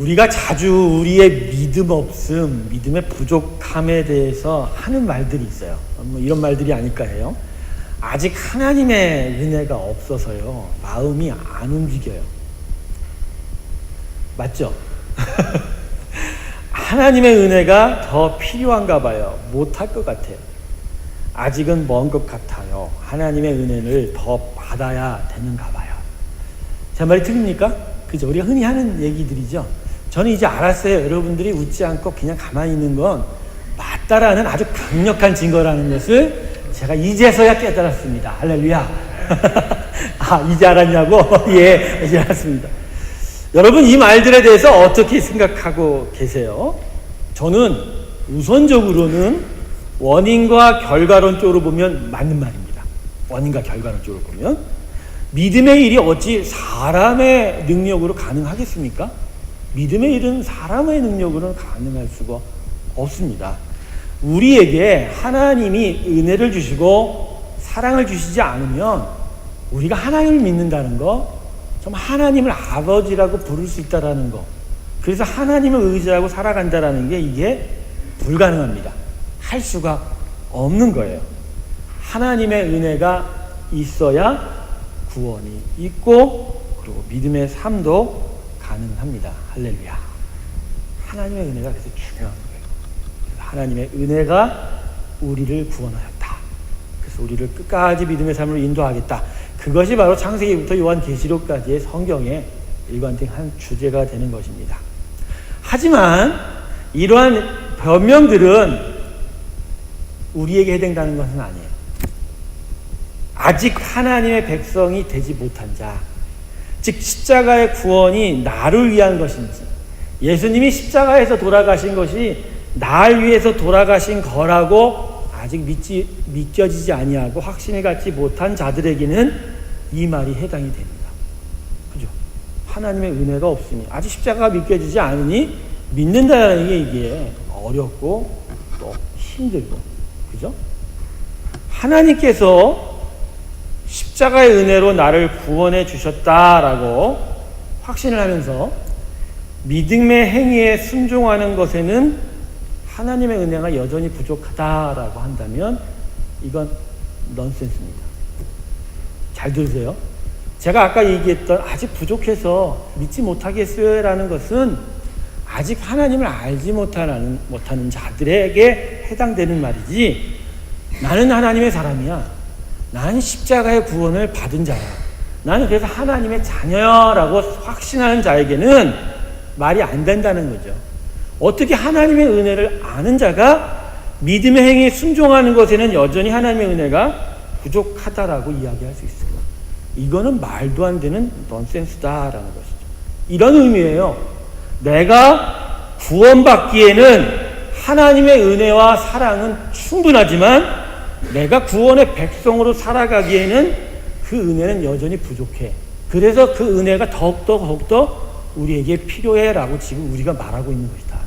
우리가 자주 우리의 믿음 없음, 믿음의 부족함에 대해서 하는 말들이 있어요. 뭐 이런 말들이 아닐까 해요. 아직 하나님의 은혜가 없어서요, 마음이 안 움직여요. 맞죠? 하나님의 은혜가 더 필요한가 봐요. 못할 것 같아요. 아직은 먼 것 같아요. 하나님의 은혜를 더 받아야 되는가 봐요. 제 말이 틀립니까? 그죠? 우리가 흔히 하는 얘기들이죠. 저는 이제 알았어요. 여러분들이 웃지 않고 그냥 가만히 있는 건 맞다라는 아주 강력한 증거라는 것을 제가 이제서야 깨달았습니다. 할렐루야. 아, 이제 알았냐고? 예, 이제 알았습니다. 여러분, 이 말들에 대해서 어떻게 생각하고 계세요? 저는 우선적으로는 원인과 결과론적으로 보면 맞는 말입니다. 원인과 결과론적으로 보면 믿음의 일이 어찌 사람의 능력으로 가능하겠습니까? 믿음의 일은 사람의 능력으로는 가능할 수가 없습니다. 우리에게 하나님이 은혜를 주시고 사랑을 주시지 않으면 우리가 하나님을 믿는다는 거, 좀 하나님을 아버지라고 부를 수 있다라는 거, 그래서 하나님을 의지하고 살아간다라는 게 이게 불가능합니다. 할 수가 없는 거예요. 하나님의 은혜가 있어야 구원이 있고, 그리고 믿음의 삶도 가능합니다. 할렐루야. 하나님의 은혜가 그래서 중요한 거예요. 하나님의 은혜가 우리를 구원하였다. 그래서 우리를 끝까지 믿음의 삶으로 인도하겠다. 그것이 바로 창세기부터 요한계시록까지의 성경의 일관된 주제가 되는 것입니다. 하지만 이러한 변명들은 우리에게 해당되는 것은 아니에요. 아직 하나님의 백성이 되지 못한 자, 즉 십자가의 구원이 나를 위한 것인지, 예수님이 십자가에서 돌아가신 것이 나를 위해서 돌아가신 거라고 아직 믿겨지지 아니하고 확신을 갖지 못한 자들에게는 이 말이 해당이 됩니다. 그죠? 하나님의 은혜가 없으니, 아직 십자가가 믿겨지지 않으니 믿는다는 게 이게 어렵고 또 힘들고, 그죠? 하나님께서 십자가의 은혜로 나를 구원해 주셨다라고 확신을 하면서 믿음의 행위에 순종하는 것에는 하나님의 은혜가 여전히 부족하다라고 한다면 이건 넌센스입니다. 잘 들으세요. 제가 아까 얘기했던 아직 부족해서 믿지 못하겠어요 라는 것은 아직 하나님을 알지 못하는 자들에게 해당되는 말이지, 나는 하나님의 사람이야, 나는 십자가의 구원을 받은 자야, 나는 그래서 하나님의 자녀라고 확신하는 자에게는 말이 안 된다는 거죠. 어떻게 하나님의 은혜를 아는 자가 믿음의 행위에 순종하는 것에는 여전히 하나님의 은혜가 부족하다라고 이야기할 수 있을까? 이거는 말도 안 되는 넌센스다라는 것이죠. 이런 의미예요. 내가 구원받기에는 하나님의 은혜와 사랑은 충분하지만 내가 구원의 백성으로 살아가기에는 그 은혜는 여전히 부족해. 그래서 그 은혜가 더욱더 우리에게 필요해라고 지금 우리가 말하고 있는 것이다.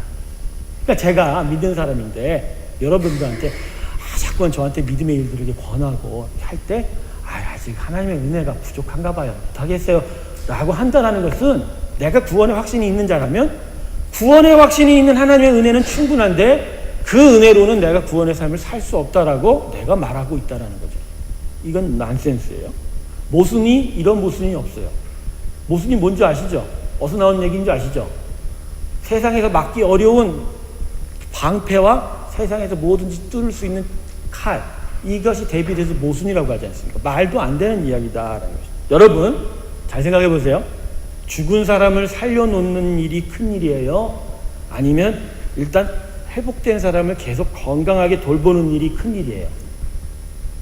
그러니까 제가 믿는 사람인데 여러분들한테 자꾸 저한테 믿음의 일들을 권하고 할 때 아직 하나님의 은혜가 부족한가 봐요, 못하겠어요 라고 한다는 것은, 내가 구원의 확신이 있는 자라면 구원의 확신이 있는 하나님의 은혜는 충분한데 그 은혜로는 내가 구원의 삶을 살 수 없다라고 내가 말하고 있다는 거죠. 이건 난센스예요. 모순이, 이런 모순이 없어요. 모순이 뭔지 아시죠? 어디서 나온 얘기인지 아시죠? 세상에서 막기 어려운 방패와 세상에서 뭐든지 뚫을 수 있는 칼, 이것이 대비돼서 모순이라고 하지 않습니까? 말도 안 되는 이야기다라는 것이죠. 여러분 잘 생각해 보세요. 죽은 사람을 살려놓는 일이 큰일이에요? 아니면 일단 회복된 사람을 계속 건강하게 돌보는 일이 큰일이에요?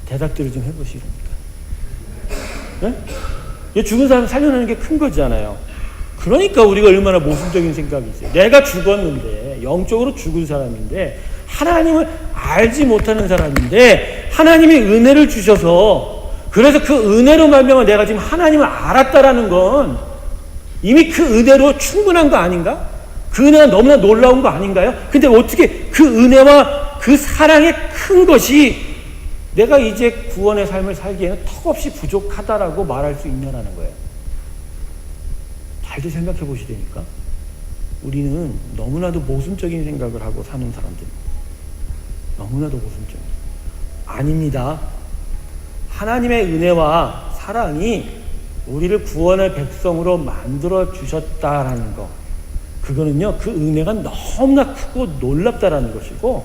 대답들을 좀 해보시렵니까? 네? 죽은 사람 살려놓는 게 큰 거잖아요. 그러니까 우리가 얼마나 모순적인 생각이 있어요. 내가 죽었는데, 영적으로 죽은 사람인데, 하나님을 알지 못하는 사람인데 하나님이 은혜를 주셔서, 그래서 그 은혜로 말미암아 내가 지금 하나님을 알았다라는 건 이미 그 은혜로 충분한 거 아닌가? 그 은혜가 너무나 놀라운 거 아닌가요? 근데 어떻게 그 은혜와 그 사랑의 큰 것이 내가 이제 구원의 삶을 살기에는 턱없이 부족하다라고 말할 수 있냐라는 거예요. 잘도 생각해 보시라니까. 우리는 너무나도 모순적인 생각을 하고 사는 사람들입니다. 너무나도 모순적인. 아닙니다. 하나님의 은혜와 사랑이 우리를 구원의 백성으로 만들어 주셨다라는 거, 그거는요, 그 은혜가 너무나 크고 놀랍다라는 것이고,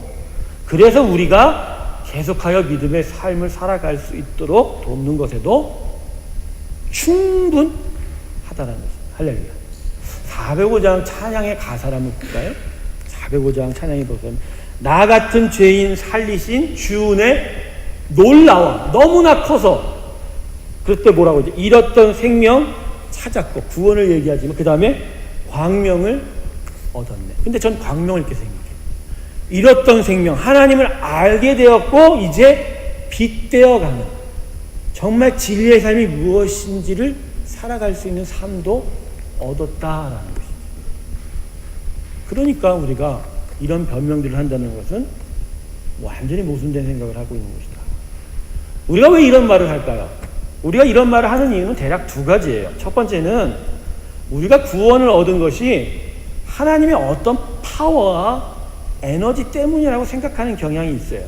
그래서 우리가 계속하여 믿음의 삶을 살아갈 수 있도록 돕는 것에도 충분하다는 것입니다. 할렐루야. 405장 찬양의 가사를 한번 볼까요? 405장 찬양의 보면, 나 같은 죄인 살리신 주 은혜 놀라워 너무나 커서, 그때 뭐라고 하죠? 잃었던 생명 찾았고, 구원을 얘기하지만 그 다음에 광명을 얻었네. 근데 전 광명을 이렇게 생각해요. 잃었던 생명, 하나님을 알게 되었고 이제 빛되어가는, 정말 진리의 삶이 무엇인지를 살아갈 수 있는 삶도 얻었다라는 것입니다. 그러니까 우리가 이런 변명들을 한다는 것은 완전히 모순된 생각을 하고 있는 것이다. 우리가 왜 이런 말을 할까요? 우리가 이런 말을 하는 이유는 대략 두 가지예요. 첫 번째는 우리가 구원을 얻은 것이 하나님의 어떤 파워와 에너지 때문이라고 생각하는 경향이 있어요.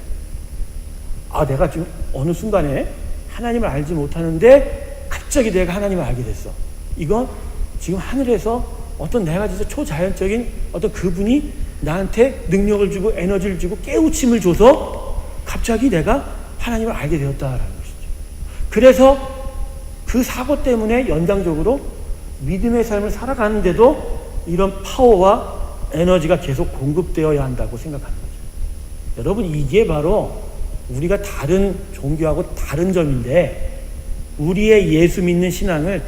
내가 지금 어느 순간에 하나님을 알지 못하는데 갑자기 내가 하나님을 알게 됐어. 이건 지금 하늘에서 어떤 내가 진짜 초자연적인 어떤 그분이 나한테 능력을 주고 에너지를 주고 깨우침을 줘서 갑자기 내가 하나님을 알게 되었다라는 것이죠. 그래서 그 사고 때문에 연장적으로 믿음의 삶을 살아가는데도 이런 파워와 에너지가 계속 공급되어야 한다고 생각하는 거죠. 여러분, 이게 바로 우리가 다른 종교하고 다른 점인데, 우리의 예수 믿는 신앙을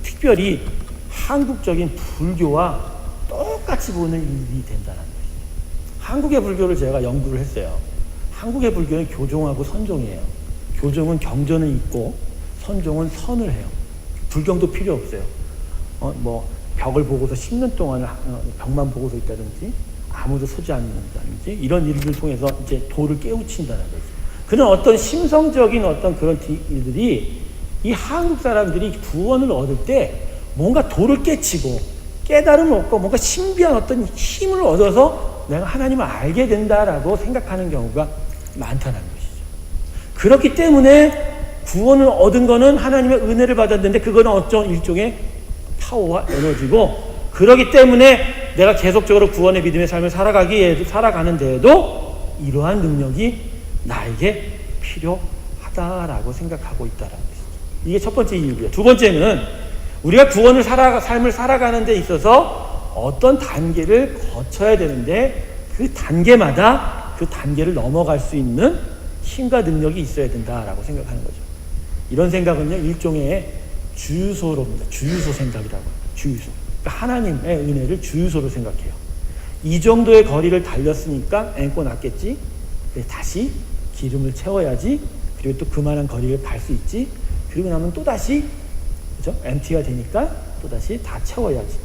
특별히 한국적인 불교와 똑같이 보는 일이 된다는 것이죠. 한국의 불교를 제가 연구를 했어요. 한국의 불교는 교종하고 선종이에요. 교종은 경전은 있고 선종은 선을 해요. 불경도 필요 없어요. 벽을 보고서 10년 동안 벽만 보고서 있다든지 아무도 서지 않는다든지 이런 일들을 통해서 이제 도를 깨우친다는 거죠. 그런 어떤 심성적인 어떤 그런 일들이, 이 한국 사람들이 구원을 얻을 때 뭔가 도를 깨치고 깨달음을 얻고 뭔가 신비한 어떤 힘을 얻어서 내가 하나님을 알게 된다라고 생각하는 경우가 많다는 것이죠. 그렇기 때문에 구원을 얻은 거는 하나님의 은혜를 받았는데, 그거는 어떤 일종의 파워와 에너지고, 그렇기 때문에 내가 계속적으로 구원의 믿음의 삶을 살아가는 데에도 이러한 능력이 나에게 필요하다라고 생각하고 있다라는 것이죠. 이게 첫 번째 이유고요. 두 번째는 우리가 구원을 삶을 살아가는 데 있어서 어떤 단계를 거쳐야 되는데, 그 단계마다 그 단계를 넘어갈 수 있는 힘과 능력이 있어야 된다라고 생각하는 거죠. 이런 생각은요, 일종의 주유소로입니다. 주유소 생각이라고. 주유소. 그러니까 하나님의 은혜를 주유소로 생각해요. 이 정도의 거리를 달렸으니까 앵꼬 났겠지. 다시 기름을 채워야지. 그리고 또 그만한 거리를 갈 수 있지. 그리고 나면 또 다시, 그죠? MT가 되니까 또 다시 다 채워야지.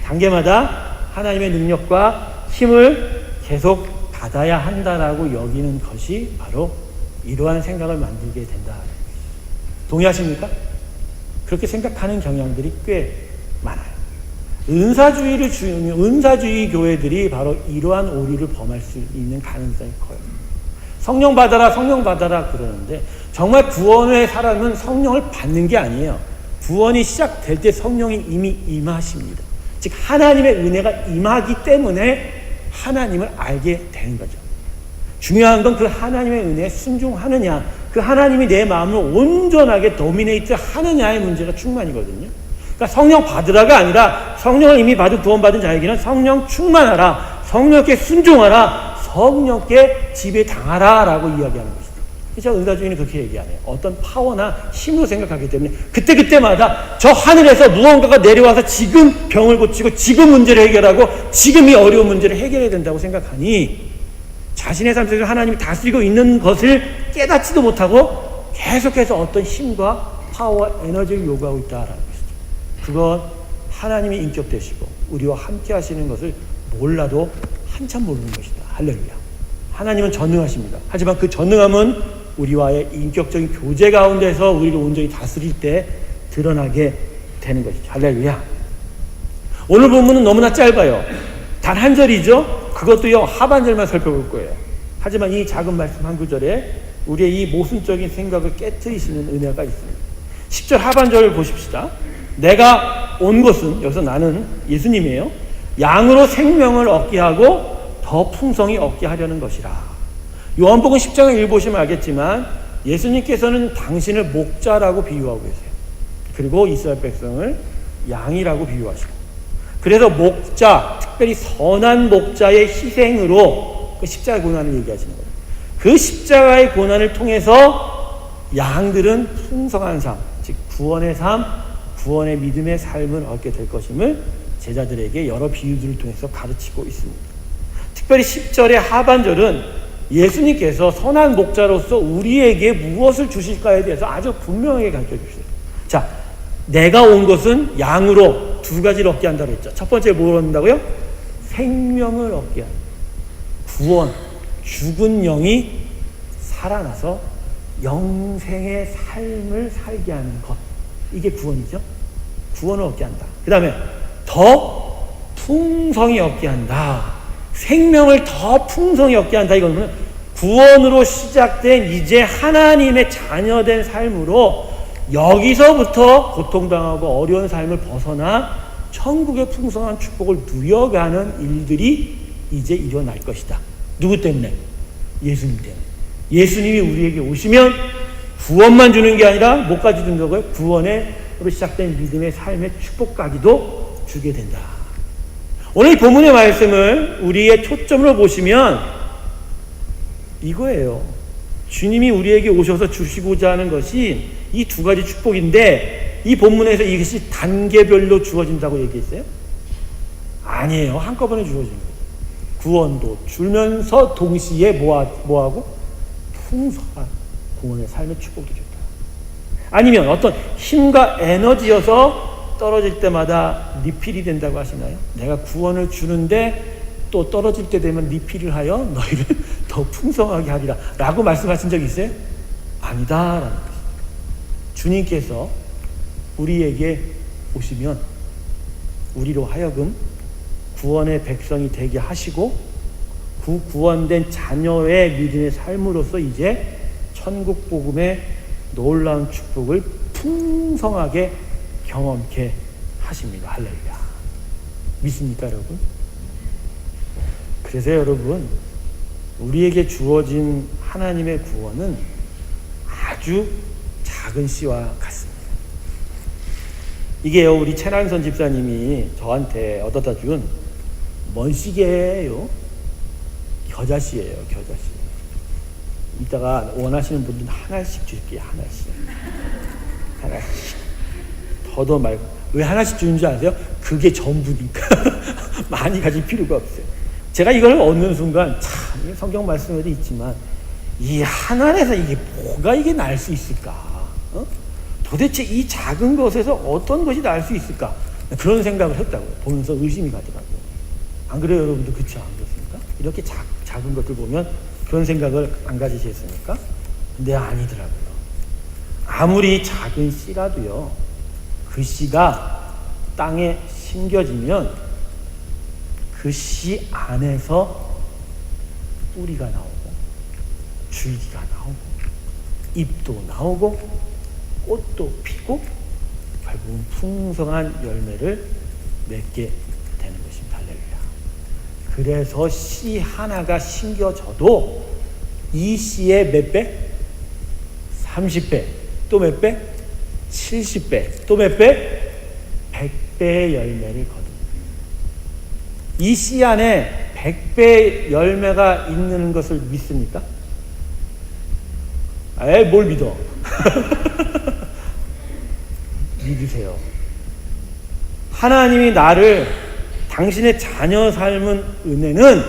단계마다 하나님의 능력과 힘을 계속 받아야 한다라고 여기는 것이 바로 이러한 생각을 만들게 된다. 동의하십니까? 그렇게 생각하는 경향들이 꽤 많아요. 은사주의 교회들이 바로 이러한 오류를 범할 수 있는 가능성이 커요. 성령 받아라 그러는데, 정말 구원의 사람은 성령을 받는 게 아니에요. 구원이 시작될 때 성령이 이미 임하십니다. 즉 하나님의 은혜가 임하기 때문에 하나님을 알게 되는 거죠. 중요한 건 그 하나님의 은혜에 순종하느냐, 그 하나님이 내 마음을 온전하게 도미네이트 하느냐의 문제가 충만이거든요. 그러니까 성령 받으라가 아니라, 성령을 이미 구원받은 자에게는 성령 충만하라, 성령께 순종하라, 성령께 지배당하라 라고 이야기하는 것이죠. 그래서 은사주의는 그렇게 얘기하네요. 어떤 파워나 힘으로 생각하기 때문에 그때마다 저 하늘에서 무언가가 내려와서 지금 병을 고치고 지금 문제를 해결하고 지금 이 어려운 문제를 해결해야 된다고 생각하니, 자신의 삶 속에서 하나님이 다스리고 있는 것을 깨닫지도 못하고 계속해서 어떤 힘과 파워와 에너지를 요구하고 있다라는 것이죠. 그건 하나님이 인격 되시고 우리와 함께 하시는 것을 몰라도 한참 모르는 것이다. 할렐루야. 하나님은 전능하십니다. 하지만 그 전능함은 우리와의 인격적인 교제 가운데서 우리를 온전히 다스릴 때 드러나게 되는 것이죠. 할렐루야. 오늘 본문은 너무나 짧아요. 단 한 절이죠. 그것도요, 하반절만 살펴볼 거예요. 하지만 이 작은 말씀 한 구절에 우리의 이 모순적인 생각을 깨트리시는 은혜가 있습니다. 10절 하반절을 보십시다. 내가 온 것은, 여기서 나는 예수님이에요. 양으로 생명을 얻게 하고 더 풍성히 얻게 하려는 것이라. 요한복음 10장을 읽어보시면 알겠지만 예수님께서는 당신을 목자라고 비유하고 계세요. 그리고 이스라엘 백성을 양이라고 비유하시고, 그래서 목자, 특별히 선한 목자의 희생으로 그 십자가의 고난을 얘기하시는 거예요. 그 십자가의 고난을 통해서 양들은 풍성한 삶, 즉 구원의 삶, 구원의 믿음의 삶을 얻게 될 것임을 제자들에게 여러 비유들을 통해서 가르치고 있습니다. 특별히 10절의 하반절은 예수님께서 선한 목자로서 우리에게 무엇을 주실까에 대해서 아주 분명하게 가르쳐 주세요. 자, 내가 온 것은 양으로 두 가지를 얻게 한다고 했죠. 첫 번째 뭘 얻는다고요? 생명을 얻게 한다. 구원, 죽은 영이 살아나서 영생의 삶을 살게 하는 것. 이게 구원이죠. 구원을 얻게 한다. 그 다음에 더 풍성히 얻게 한다. 생명을 더 풍성히 얻게 한다. 이거는 구원으로 시작된 이제 하나님의 자녀된 삶으로 여기서부터 고통당하고 어려운 삶을 벗어나 천국의 풍성한 축복을 누려가는 일들이 이제 일어날 것이다. 누구 때문에? 예수님 때문에. 예수님이 우리에게 오시면 구원만 주는 게 아니라 뭐까지 준다고요? 구원으로 시작된 믿음의 삶의 축복까지도 주게 된다. 오늘 이 본문의 말씀을 우리의 초점으로 보시면 이거예요. 주님이 우리에게 오셔서 주시고자 하는 것이 이 두 가지 축복인데, 이 본문에서 이것이 단계별로 주어진다고 얘기했어요? 아니에요. 한꺼번에 주어지는 거예요. 구원도 주면서 동시에 뭐하고? 풍성한 구원의 삶의 축복도 줬다. 아니면 어떤 힘과 에너지여서 떨어질 때마다 리필이 된다고 하시나요? 내가 구원을 주는데 또 떨어질 때 되면 리필을 하여 너희를 더 풍성하게 하리라 라고 말씀하신 적 있어요? 아니다라는 것입니다. 주님께서 우리에게 오시면 우리로 하여금 구원의 백성이 되게 하시고 그 구원된 자녀의 믿음의 삶으로서 이제 천국 복음의 놀라운 축복을 풍성하게 경험케 하십니다. 할렐루야. 믿습니까, 여러분? 그래서 여러분, 우리에게 주어진 하나님의 구원은 아주 작은 씨와 같습니다. 이게요, 우리 최난선 집사님이 저한테 얻어다 준 뭔 시계예요? 겨자씨예요, 겨자씨. 이따가 원하시는 분들은 하나씩 줄게요, 하나씩. 더도 말고. 왜 하나씩 주는 줄 아세요? 그게 전부니까. 많이 가질 필요가 없어요. 제가 이걸 얻는 순간, 참, 성경 말씀에도 있지만, 이 하늘에서 이게 뭐가 이게 날 수 있을까? 도대체 이 작은 것에서 어떤 것이 날 수 있을까? 그런 생각을 했다고요. 보면서 의심이 가더라고요. 안 그래요, 여러분도? 그렇죠? 안 그렇습니까? 이렇게 작은 것들 보면 그런 생각을 안 가지셨습니까? 근데 아니더라고요. 아무리 작은 씨라도요, 그 씨가 땅에 심겨지면 그 씨 안에서 뿌리가 나오고 줄기가 나오고 잎도 나오고 꽃도 피고 결국은 풍성한 열매를 맺게 되는 것입니다. 할렐루야. 그래서 씨 하나가 심겨져도 이 씨의 몇 배? 30배. 또 몇 배? 70배. 또 몇 배? 100배의 열매를 거둡니다. 이 씨 안에 100배의 열매가 있는 것을 믿습니까? 뭘 믿어? 믿으세요. 하나님이 나를 당신의 자녀 삶은 은혜는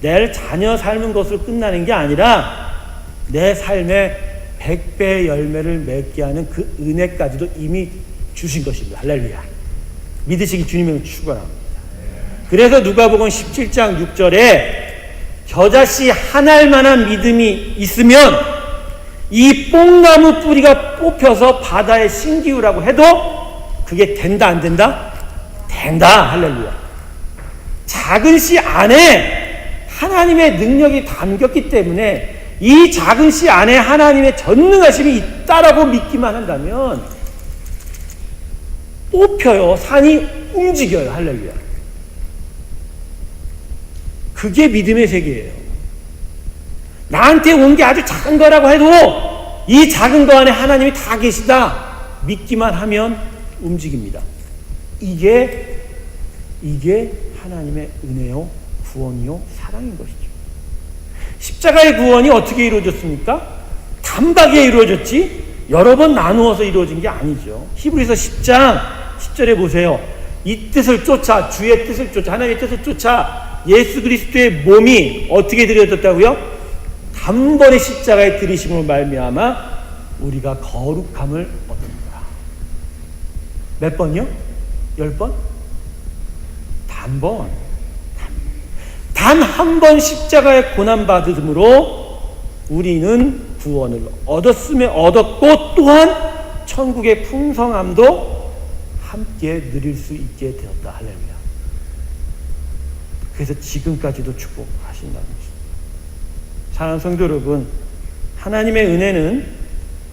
내 자녀 삶은 것으로 끝나는 게 아니라 내 삶에 100배의 열매를 맺게 하는 그 은혜까지도 이미 주신 것입니다. 할렐루야. 믿으시기 주님을 축원합니다. 그래서 누가복음 17장 6절에 겨자씨 한 알만한 믿음이 있으면 이 뽕나무 뿌리가 뽑혀서 바다에 심기우라고 해도 그게 된다 안 된다? 된다. 할렐루야. 작은 씨 안에 하나님의 능력이 담겼기 때문에 이 작은 씨 안에 하나님의 전능하심이 있다라고 믿기만 한다면 뽑혀요. 산이 움직여요. 할렐루야. 그게 믿음의 세계예요. 나한테 온 게 아주 작은 거라고 해도 이 작은 거 안에 하나님이 다 계시다. 믿기만 하면 움직입니다. 이게 하나님의 은혜요, 구원이요, 사랑인 것이죠. 십자가의 구원이 어떻게 이루어졌습니까? 단박에 이루어졌지 여러 번 나누어서 이루어진 게 아니죠. 히브리서 10장 10절에 보세요. 이 뜻을 쫓아, 주의 뜻을 쫓아, 하나님의 뜻을 쫓아 예수 그리스도의 몸이 어떻게 드려졌다고요? 단번에 십자가에 들이심으로 말미암아 우리가 거룩함을 얻는다. 몇 번이요? 10번? 단번. 단 한 번 십자가에 고난받음으로 우리는 구원을 얻었고 또한 천국의 풍성함도 함께 누릴 수 있게 되었다. 할렐루야. 그래서 지금까지도 축복하신다는 것입니다. 사랑하는 성도 여러분, 하나님의 은혜는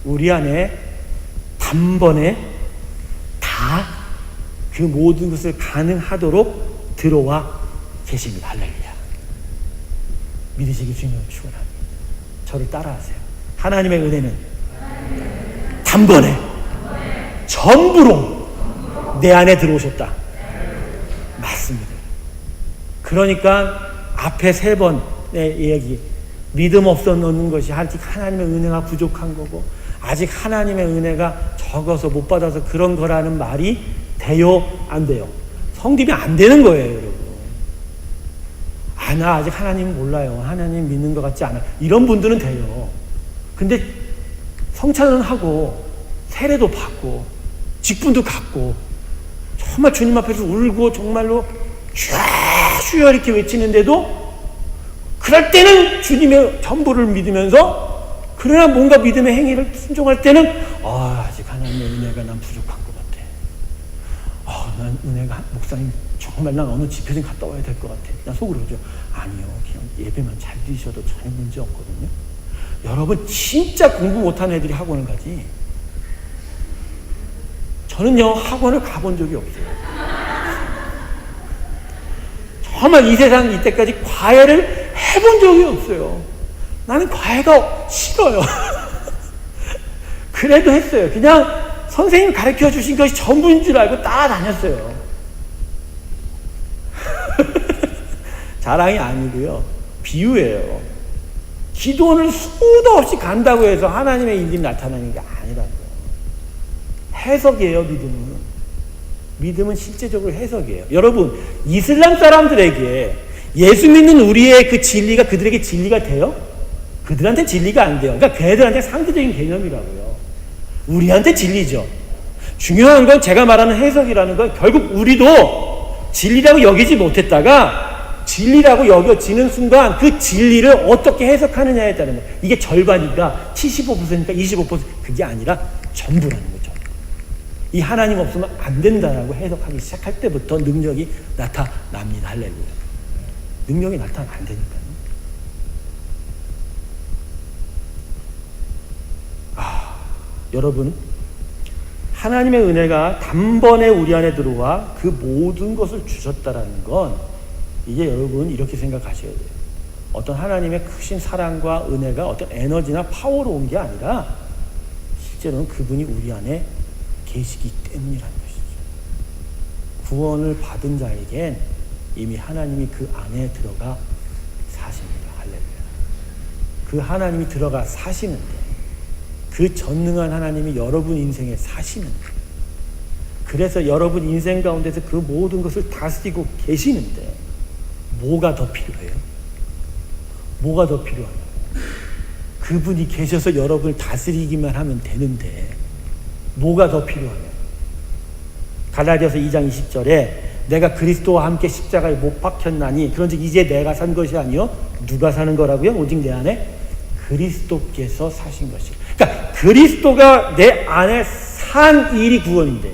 우리 안에 단번에 다 그 모든 것을 가능하도록 들어와 계십니다. 할렐루야. 믿으시기 주님을 축원합니다. 저를 따라하세요. 하나님의 은혜는 단번에 전부로 내 안에 들어오셨다. 맞습니다. 그러니까 앞에 3번의 얘기, 믿음 없어 넣는 것이 아직 하나님의 은혜가 부족한 거고 아직 하나님의 은혜가 적어서 못 받아서 그런 거라는 말이 돼요? 안 돼요? 성립이 안 되는 거예요, 여러분. 나 아직 하나님 몰라요. 하나님 믿는 것 같지 않아요. 이런 분들은 돼요. 근데 성찬은 하고 세례도 받고 직분도 갖고 정말 주님 앞에서 울고 정말로 슈야 이렇게 외치는데도 그럴 때는 주님의 전부를 믿으면서 그러나 뭔가 믿음의 행위를 순종할 때는 아직 하나님의 은혜가 난 부족한 것 같아. 난 은혜가 목사님 정말 난 어느 집회 좀 갔다 와야 될 것 같아. 난 속으로 그러죠. 아니요, 그냥 예배만 잘 드리셔도 전혀 문제 없거든요. 여러분 진짜 공부 못하는 애들이 학원을 가지. 저는요 학원을 가본 적이 없어요. 정말 이 세상 이때까지 과외를 해본 적이 없어요. 나는 과외가 싫어요. 그래도 했어요. 그냥 선생님 가르쳐 주신 것이 전부인 줄 알고 따라다녔어요. 자랑이 아니고요. 비유예요. 기도원을 수도 없이 간다고 해서 하나님의 일이 나타나는 게 아니라고요. 해석이에요, 믿음은. 믿음은 실제적으로 해석이에요. 여러분, 이슬람 사람들에게 예수 믿는 우리의 그 진리가 그들에게 진리가 돼요? 그들한테 진리가 안 돼요. 그러니까 걔들한테 상대적인 개념이라고요. 우리한테 진리죠. 중요한 건 제가 말하는 해석이라는 건 결국 우리도 진리라고 여기지 못했다가 진리라고 여겨지는 순간 그 진리를 어떻게 해석하느냐에 따른 거예요. 이게 절반이니까 75%니까 25% 그게 아니라 전부라는 거죠. 이 하나님 없으면 안 된다라고 해석하기 시작할 때부터 능력이 나타납니다. 할렐루야. 능력이 나타나면 안 되니까요. 여러분, 하나님의 은혜가 단번에 우리 안에 들어와 그 모든 것을 주셨다라는 건 이제 여러분 이렇게 생각하셔야 돼요. 어떤 하나님의 크신 사랑과 은혜가 어떤 에너지나 파워로 온 게 아니라 실제로는 그분이 우리 안에 계시기 때문이라는 것이죠. 구원을 받은 자에겐 이미 하나님이 그 안에 들어가 사십니다. 할렐루야. 그 하나님이 들어가 사시는데 그 전능한 하나님이 여러분 인생에 사시는데 그래서 여러분 인생 가운데서 그 모든 것을 다스리고 계시는데 뭐가 더 필요해요? 뭐가 더 필요하냐고. 그분이 계셔서 여러분을 다스리기만 하면 되는데 뭐가 더 필요하냐고. 갈라디아서 2장 20절에 내가 그리스도와 함께 십자가에 못 박혔나니 그런즉 이제 내가 산 것이 아니요 누가 사는 거라고요? 오직 내 안에 그리스도께서 사신 것이. 그러니까 그리스도가 내 안에 산 일이 구원인데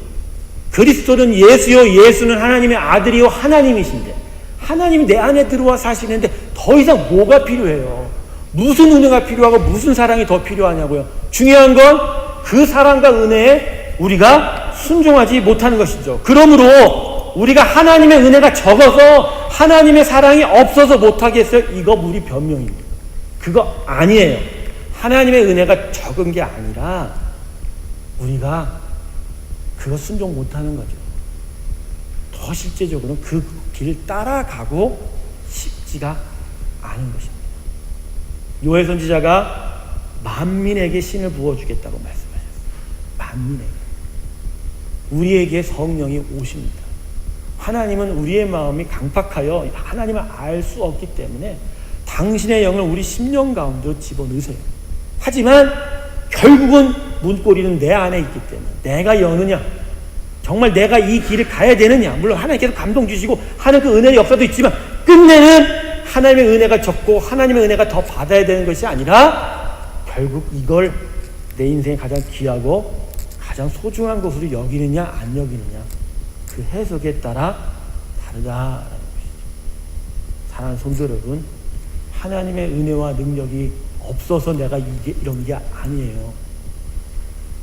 그리스도는 예수요, 예수는 하나님의 아들이요 하나님이신데 하나님이 내 안에 들어와 사시는데 더 이상 뭐가 필요해요? 무슨 은혜가 필요하고 무슨 사랑이 더 필요하냐고요. 중요한 건 그 사랑과 은혜에 우리가 순종하지 못하는 것이죠. 그러므로 우리가 하나님의 은혜가 적어서 하나님의 사랑이 없어서 못하게 했어요. 이거 우리 변명입니다. 그거 아니에요. 하나님의 은혜가 적은 게 아니라 우리가 그거 순종 못하는 거죠. 더 실제적으로는 그 길을 따라가고 싶지가 않은 것입니다. 요엘 선지자가 만민에게 신을 부어주겠다고 말씀하셨어요. 만민에게. 우리에게 성령이 오십니다. 하나님은 우리의 마음이 강팍하여 하나님을 알 수 없기 때문에 당신의 영을 우리 심령 가운데로 집어넣으세요. 하지만 결국은 문고리는 내 안에 있기 때문에 내가 여느냐, 정말 내가 이 길을 가야 되느냐, 물론 하나님께서 감동 주시고 하는 그 은혜의 역사도 있지만 끝내는 하나님의 은혜가 적고 하나님의 은혜가 더 받아야 되는 것이 아니라 결국 이걸 내 인생에 가장 귀하고 가장 소중한 것으로 여기느냐 안 여기느냐, 그 해석에 따라 다르다라는 것이죠. 사랑하는 성도 여러분, 하나님의 은혜와 능력이 없어서 내가 이런 게 아니에요.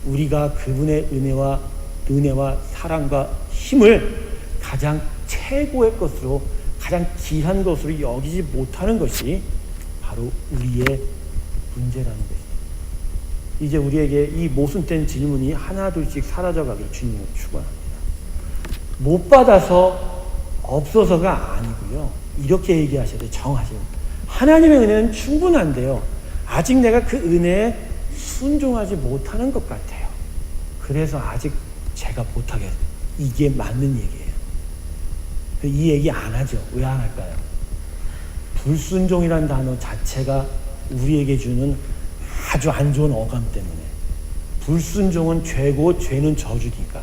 우리가 그분의 은혜와 사랑과 힘을 가장 최고의 것으로, 가장 귀한 것으로 여기지 못하는 것이 바로 우리의 문제라는 것입니다. 이제 우리에게 이 모순된 질문이 하나둘씩 사라져가길 주님으로 축원합니다. 못 받아서 없어서가 아니고요. 이렇게 얘기하셔야 돼요. 정하시면. 하나님의 은혜는 충분한데요. 아직 내가 그 은혜에 순종하지 못하는 것 같아요. 그래서 아직 제가 못하게, 이게 맞는 얘기예요. 이 얘기 안 하죠. 왜 안 할까요? 불순종이라는 단어 자체가 우리에게 주는 아주 안 좋은 어감 때문에. 불순종은 죄고 죄는 저주니까.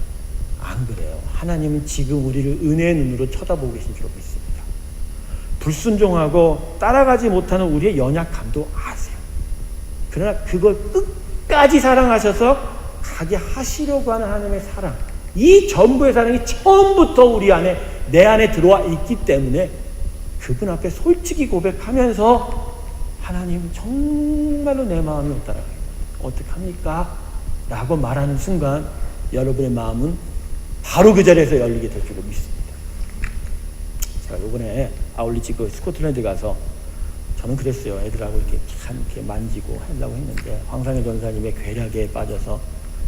안 그래요. 하나님은 지금 우리를 은혜의 눈으로 쳐다보고 계신 줄 믿습니다. 불순종하고 따라가지 못하는 우리의 연약함도 아세요. 그러나 그걸 끝까지 사랑하셔서 가게 하시려고 하는 하나님의 사랑, 이 전부의 사랑이 처음부터 우리 안에, 내 안에 들어와 있기 때문에 그분 앞에 솔직히 고백하면서 하나님 정말로 내 마음이 못 따라가요. 어떡합니까? 라고 말하는 순간 여러분의 마음은 바로 그 자리에서 열리게 될 줄로 믿습니다. 제가 이번에 아울리치 스코틀랜드 가서 저는 그랬어요. 애들하고 이렇게 참 이렇게 만지고 하려고 했는데 황상현 전사님의 괴력에 빠져서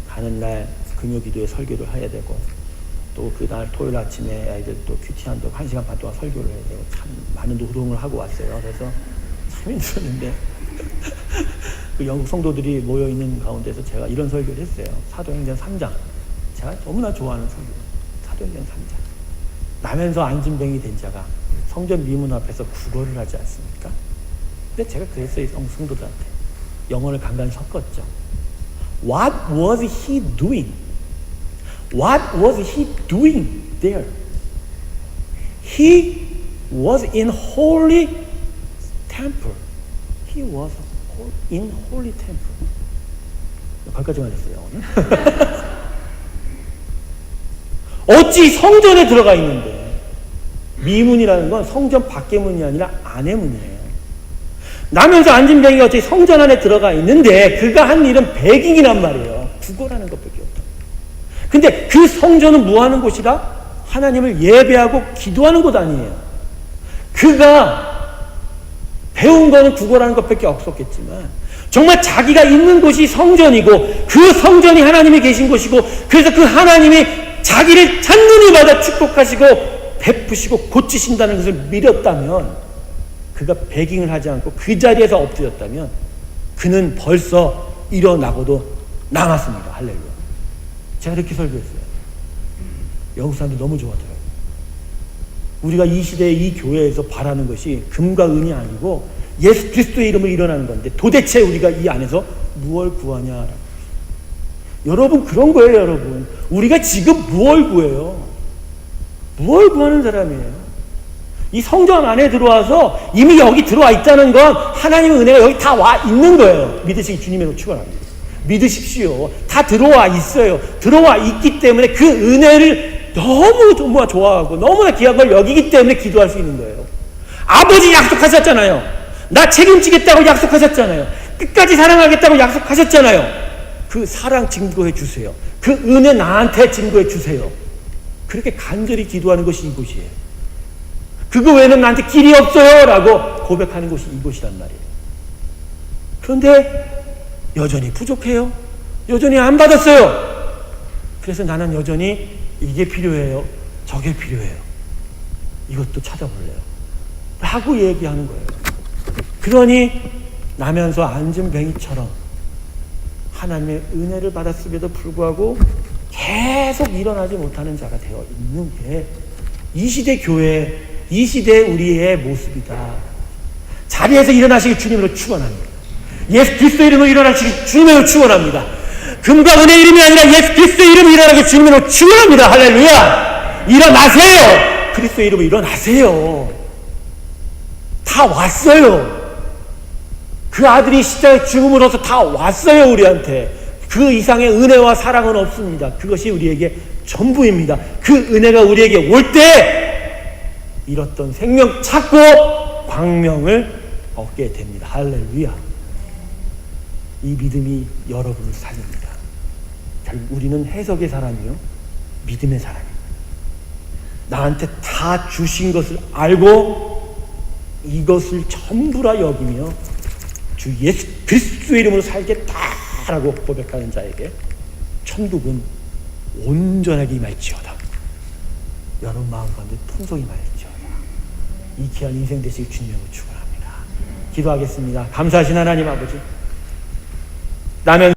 가는 날 금요기도에 설교를 해야 되고 또 그날 토요일 아침에 아이들 또 큐티한다고 1시간 반 동안 설교를 해야 되고 참 많은 노동을 하고 왔어요. 그래서 참 힘들었는데 그 영국 성도들이 모여있는 가운데서 제가 이런 설교를 했어요. 사도행전 3장. 제가 너무나 좋아하는 설교. 사도행전 3장. 나면서 안진뱅이 된 자가 성전 미문 앞에서 구걸을 하지 않습니까? 근데 제가 그랬어요. 성도들한테. 영어를 간간히 섞었죠. What was he doing? What was he doing there? He was in holy temple. He was in holy temple. 거기까지 맞았어요. 어찌 성전에 들어가 있는데, 미문이라는 건 성전 밖의 문이 아니라 안의 문이에요. 나면서 안진뱅이가 어찌 성전 안에 들어가 있는데 그가 한 일은 베깅이란 말이에요. 구걸하는 것밖에 없다. 근데 그 성전은 뭐 하는 곳이라? 하나님을 예배하고 기도하는 곳 아니에요. 그가 배운 거는 구걸하는 것밖에 없었겠지만 정말 자기가 있는 곳이 성전이고 그 성전이 하나님이 계신 곳이고 그래서 그 하나님이 자기를 찬눈이 받아 축복하시고 베푸시고 고치신다는 것을 믿었다면, 그가 베깅을 하지 않고 그 자리에서 엎드렸다면 그는 벌써 일어나고도 남았습니다. 할렐루야. 제가 이렇게 설교했어요. 영국 사람들 너무 좋아하더라고요. 우리가 이 시대에 이 교회에서 바라는 것이 금과 은이 아니고 예수 그리스도의 이름으로 일어나는 건데 도대체 우리가 이 안에서 무엇을 구하냐라고. 여러분 그런 거예요. 여러분 우리가 지금 무엇을 구해요? 무엇을 구하는 사람이에요? 이 성전 안에 들어와서 이미 여기 들어와 있다는 건 하나님의 은혜가 여기 다 와 있는 거예요. 믿으시기 주님으로 축원합니다. 믿으십시오. 다 들어와 있어요. 들어와 있기 때문에 그 은혜를 너무 정말 좋아하고 너무나 귀한 걸 여기기 때문에 기도할 수 있는 거예요. 아버지 약속하셨잖아요. 나 책임지겠다고 약속하셨잖아요. 끝까지 사랑하겠다고 약속하셨잖아요. 그 사랑 증거해 주세요. 그 은혜 나한테 증거해 주세요. 그렇게 간절히 기도하는 것이 이곳이에요. 그거 외에는 나한테 길이 없어요 라고 고백하는 곳이 이곳이란 말이에요. 그런데 여전히 부족해요. 여전히 안 받았어요. 그래서 나는 여전히 이게 필요해요. 저게 필요해요. 이것도 찾아볼래요. 라고 얘기하는 거예요. 그러니 나면서 앉은 뱅이처럼 하나님의 은혜를 받았음에도 불구하고 계속 일어나지 못하는 자가 되어 있는 게 이 시대 교회, 이 시대 우리의 모습이다. 자리에서 일어나시기 주님으로 축원합니다. 예수 그리스도 이름으로 일어나시기 주님으로 축원합니다. 금과 은의 이름이 아니라 예수 그리스도 이름으로 일어나기 주님으로 축원합니다. 할렐루야. 일어나세요. 그리스도 이름으로 일어나세요. 다 왔어요. 그 아들이 십자가에 죽음으로써 다 왔어요. 우리한테. 그 이상의 은혜와 사랑은 없습니다. 그것이 우리에게 전부입니다. 그 은혜가 우리에게 올 때 잃었던 생명 찾고 광명을 얻게 됩니다. 할렐루야. 이 믿음이 여러분을 살립니다. 결국 우리는 해석의 사람이요, 믿음의 사람입니다. 나한테 다 주신 것을 알고 이것을 전부라 여기며 주 예수 그리스도의 이름으로 살겠다라고 고백하는 자에게 천국은 온전하게 임할지어다. 여러분 마음 가운데 풍성히 임할지어다. 이 귀한 인생 되시길 주님으로 축원합니다. 기도하겠습니다. 감사하신 하나님 아버지, 나면